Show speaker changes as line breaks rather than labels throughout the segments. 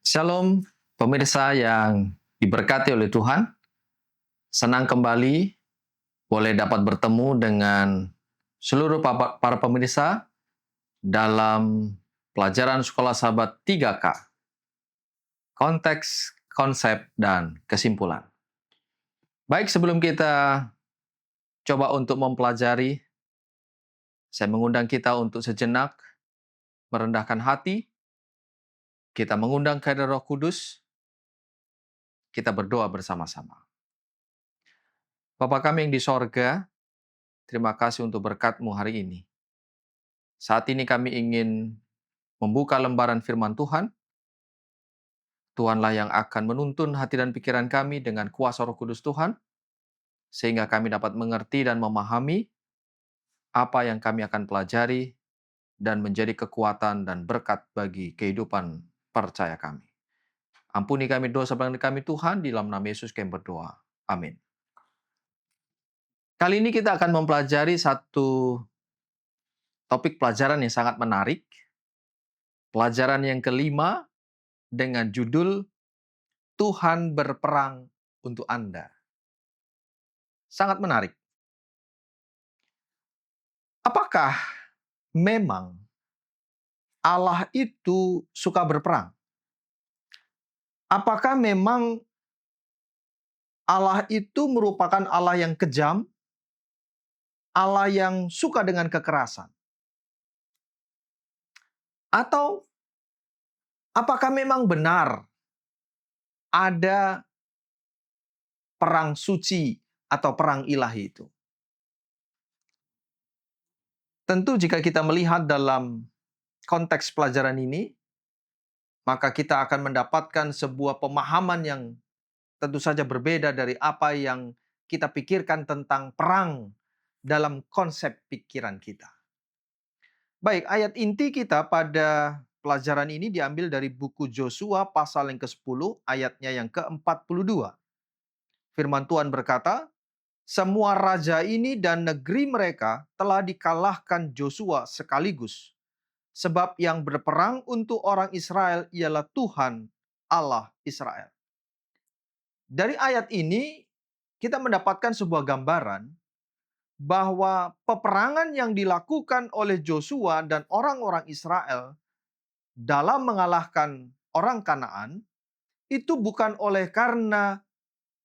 Shalom, pemirsa yang diberkati oleh Tuhan. Senang kembali boleh dapat bertemu dengan seluruh para pemirsa dalam pelajaran Sekolah Sahabat 3K. Konteks, konsep, dan kesimpulan. Baik, sebelum kita coba untuk mempelajari, saya mengundang kita untuk sejenak merendahkan hati. Kita mengundang kehadiran Roh Kudus. Kita berdoa bersama-sama. Bapa kami yang di sorga, terima kasih untuk berkat-Mu hari ini. Saat ini kami ingin membuka lembaran firman Tuhan. Tuhanlah yang akan menuntun hati dan pikiran kami dengan kuasa Roh Kudus Tuhan, sehingga kami dapat mengerti dan memahami apa yang kami akan pelajari dan menjadi kekuatan dan berkat bagi kehidupan percaya kami. Ampuni kami dosa kami Tuhan, di dalam nama Yesus kami berdoa. Amin. Kali ini kita akan mempelajari satu topik pelajaran yang sangat menarik. Pelajaran yang kelima dengan judul Tuhan berperang untuk Anda. Sangat menarik. Apakah memang Allah itu suka berperang? Apakah memang Allah itu merupakan Allah yang kejam? Allah yang suka dengan kekerasan? Atau apakah memang benar ada perang suci atau perang ilahi itu? Tentu jika kita melihat dalam konteks pelajaran ini, maka kita akan mendapatkan sebuah pemahaman yang tentu saja berbeda dari apa yang kita pikirkan tentang perang dalam konsep pikiran kita. Baik, ayat inti kita pada pelajaran ini diambil dari buku Josua pasal yang ke-10, ayatnya yang ke-42. Firman Tuhan berkata, semua raja ini dan negeri mereka telah dikalahkan Josua sekaligus. Sebab yang berperang untuk orang Israel ialah Tuhan Allah Israel. Dari ayat ini kita mendapatkan sebuah gambaran bahwa peperangan yang dilakukan oleh Josua dan orang-orang Israel dalam mengalahkan orang Kanaan itu bukan oleh karena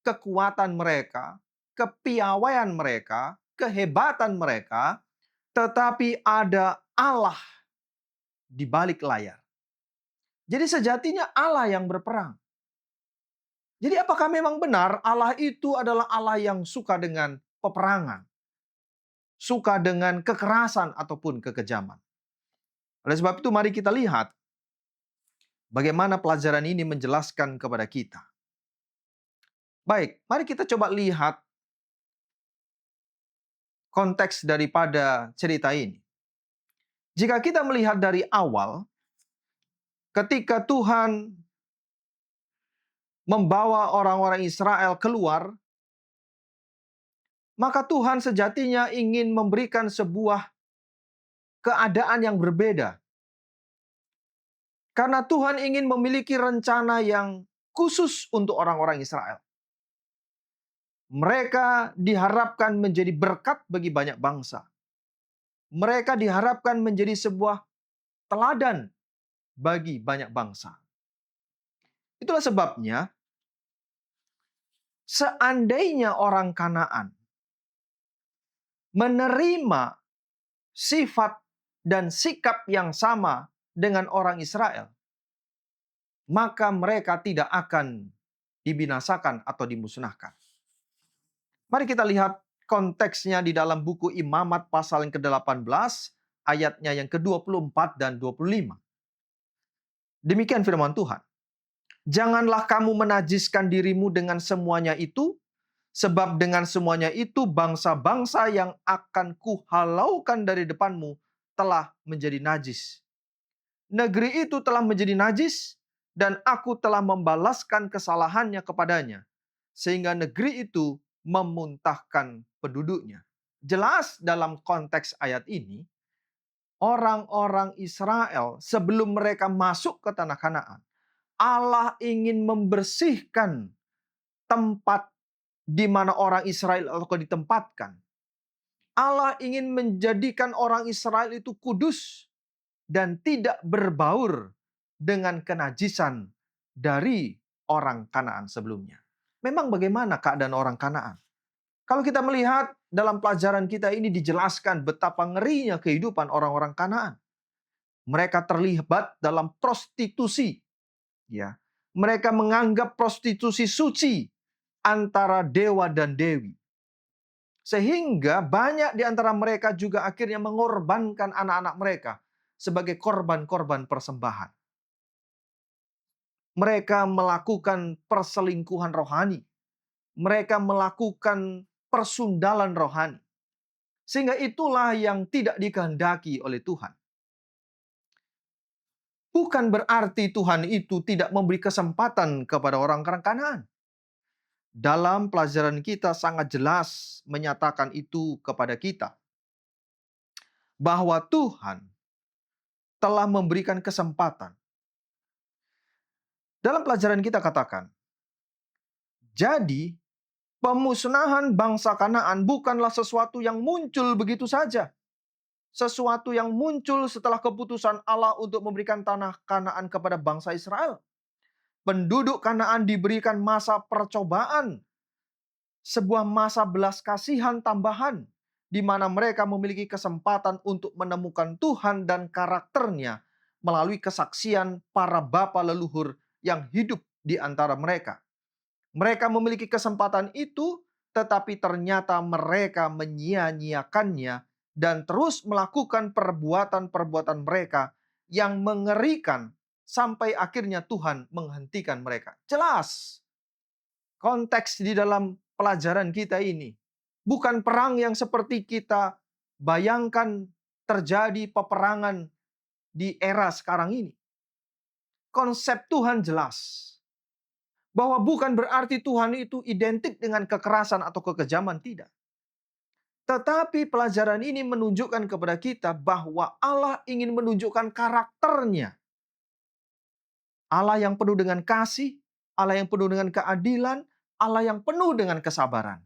kekuatan mereka, kepiawaian mereka, kehebatan mereka, tetapi ada Allah di balik layar. Jadi sejatinya Allah yang berperang. Jadi apakah memang benar Allah itu adalah Allah yang suka dengan peperangan? Suka dengan kekerasan ataupun kekejaman? Oleh sebab itu mari kita lihat bagaimana pelajaran ini menjelaskan kepada kita. Baik, mari kita coba lihat konteks daripada cerita ini. Jika kita melihat dari awal, ketika Tuhan membawa orang-orang Israel keluar, maka Tuhan sejatinya ingin memberikan sebuah keadaan yang berbeda. Karena Tuhan ingin memiliki rencana yang khusus untuk orang-orang Israel. Mereka diharapkan menjadi berkat bagi banyak bangsa. Mereka diharapkan menjadi sebuah teladan bagi banyak bangsa. Itulah sebabnya, seandainya orang Kanaan menerima sifat dan sikap yang sama dengan orang Israel, maka mereka tidak akan dibinasakan atau dimusnahkan. Mari kita lihat konteksnya di dalam buku Imamat pasal yang ke-18, ayatnya yang ke-24 dan 25. Demikian firman Tuhan. Janganlah kamu menajiskan dirimu dengan semuanya itu, sebab dengan semuanya itu bangsa-bangsa yang akan kuhalaukan dari depanmu telah menjadi najis. Negeri itu telah menjadi najis, dan aku telah membalaskan kesalahannya kepadanya, sehingga negeri itu memuntahkan penduduknya. Jelas dalam konteks ayat ini, orang-orang Israel sebelum mereka masuk ke tanah Kanaan, Allah ingin membersihkan tempat di mana orang Israel akan ditempatkan. Allah ingin menjadikan orang Israel itu kudus dan tidak berbaur dengan kenajisan dari orang Kanaan sebelumnya. Memang bagaimana keadaan orang Kanaan? Kalau kita melihat dalam pelajaran kita ini dijelaskan betapa ngerinya kehidupan orang-orang Kanaan. Mereka terlibat dalam prostitusi. Ya. Mereka menganggap prostitusi suci antara dewa dan dewi. Sehingga banyak di antara mereka juga akhirnya mengorbankan anak-anak mereka sebagai korban-korban persembahan. Mereka melakukan perselingkuhan rohani. Mereka melakukan persundalan rohani. Sehingga itulah yang tidak dikehendaki oleh Tuhan. Bukan berarti Tuhan itu tidak memberi kesempatan kepada orang-orang Kanaan. Dalam pelajaran kita sangat jelas menyatakan itu kepada kita. Bahwa Tuhan telah memberikan kesempatan. Dalam pelajaran kita katakan, jadi pemusnahan bangsa Kanaan bukanlah sesuatu yang muncul begitu saja. Sesuatu yang muncul setelah keputusan Allah untuk memberikan tanah Kanaan kepada bangsa Israel. Penduduk Kanaan diberikan masa percobaan, sebuah masa belas kasihan tambahan, di mana mereka memiliki kesempatan untuk menemukan Tuhan dan karakternya melalui kesaksian para bapa leluhur yang hidup di antara mereka. Mereka memiliki kesempatan itu, tetapi ternyata mereka menyia-nyiakannya dan terus melakukan perbuatan-perbuatan mereka yang mengerikan sampai akhirnya Tuhan menghentikan mereka. Jelas, konteks di dalam pelajaran kita ini bukan perang yang seperti kita bayangkan terjadi peperangan di era sekarang ini. Konsep Tuhan jelas. Bahwa bukan berarti Tuhan itu identik dengan kekerasan atau kekejaman, tidak. Tetapi pelajaran ini menunjukkan kepada kita bahwa Allah ingin menunjukkan karakternya. Allah yang penuh dengan kasih, Allah yang penuh dengan keadilan, Allah yang penuh dengan kesabaran.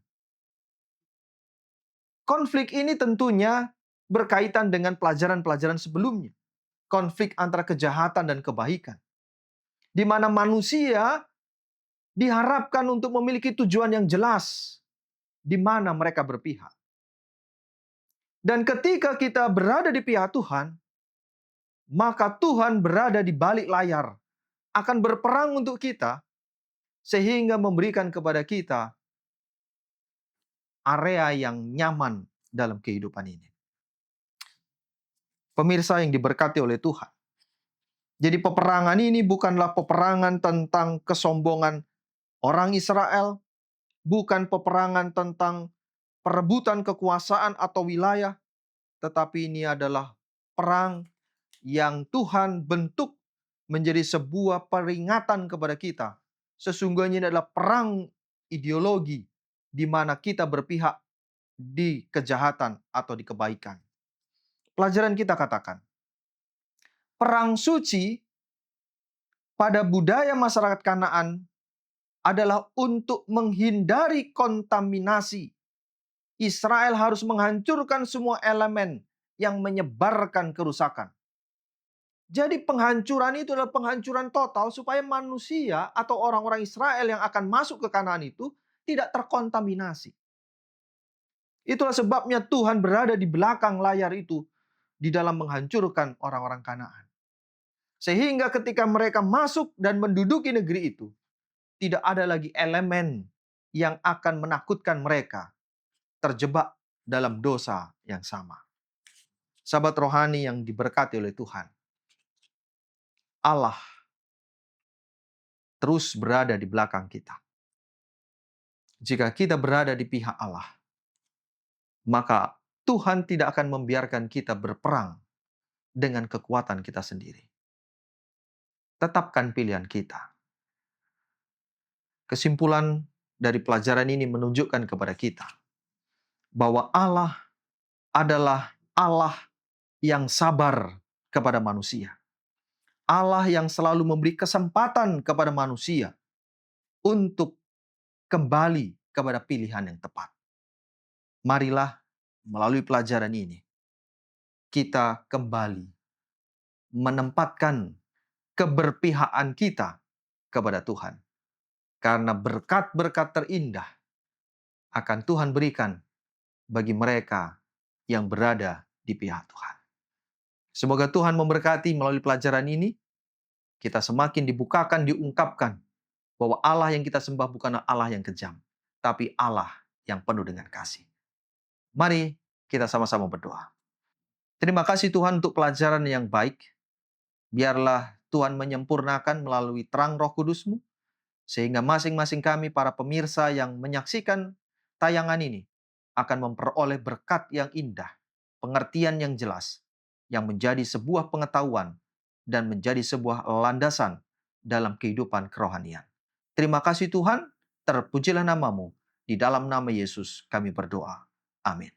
Konflik ini tentunya berkaitan dengan pelajaran-pelajaran sebelumnya. Konflik antara kejahatan dan kebaikan. Di mana manusia diharapkan untuk memiliki tujuan yang jelas di mana mereka berpihak. Dan ketika kita berada di pihak Tuhan, maka Tuhan berada di balik layar, akan berperang untuk kita, sehingga memberikan kepada kita area yang nyaman dalam kehidupan ini. Pemirsa yang diberkati oleh Tuhan. Jadi peperangan ini bukanlah peperangan tentang kesombongan orang Israel, bukan peperangan tentang perebutan kekuasaan atau wilayah, tetapi ini adalah perang yang Tuhan bentuk menjadi sebuah peringatan kepada kita. Sesungguhnya ini adalah perang ideologi di mana kita berpihak di kejahatan atau di kebaikan. Pelajaran kita katakan, perang suci pada budaya masyarakat Kanaan adalah untuk menghindari kontaminasi. Israel harus menghancurkan semua elemen yang menyebarkan kerusakan. Jadi penghancuran itu adalah penghancuran total supaya manusia atau orang-orang Israel yang akan masuk ke Kanaan itu tidak terkontaminasi. Itulah sebabnya Tuhan berada di belakang layar itu di dalam menghancurkan orang-orang Kanaan. Sehingga ketika mereka masuk dan menduduki negeri itu, tidak ada lagi elemen yang akan menakutkan mereka terjebak dalam dosa yang sama. Sahabat rohani yang diberkati oleh Tuhan, Allah terus berada di belakang kita. Jika kita berada di pihak Allah, maka Tuhan tidak akan membiarkan kita berperang dengan kekuatan kita sendiri. Tetapkan pilihan kita. Kesimpulan dari pelajaran ini menunjukkan kepada kita bahwa Allah adalah Allah yang sabar kepada manusia. Allah yang selalu memberi kesempatan kepada manusia untuk kembali kepada pilihan yang tepat. Marilah melalui pelajaran ini kita kembali menempatkan keberpihakan kita kepada Tuhan. Karena berkat-berkat terindah akan Tuhan berikan bagi mereka yang berada di pihak Tuhan. Semoga Tuhan memberkati melalui pelajaran ini, kita semakin dibukakan, diungkapkan bahwa Allah yang kita sembah bukanlah Allah yang kejam, tapi Allah yang penuh dengan kasih. Mari kita sama-sama berdoa. Terima kasih Tuhan untuk pelajaran yang baik. Biarlah Tuhan menyempurnakan melalui terang Roh Kudus-Mu, sehingga masing-masing kami para pemirsa yang menyaksikan tayangan ini akan memperoleh berkat yang indah, pengertian yang jelas, yang menjadi sebuah pengetahuan dan menjadi sebuah landasan dalam kehidupan kerohanian. Terima kasih Tuhan, terpujilah nama-Mu. Di dalam nama Yesus kami berdoa. Amin.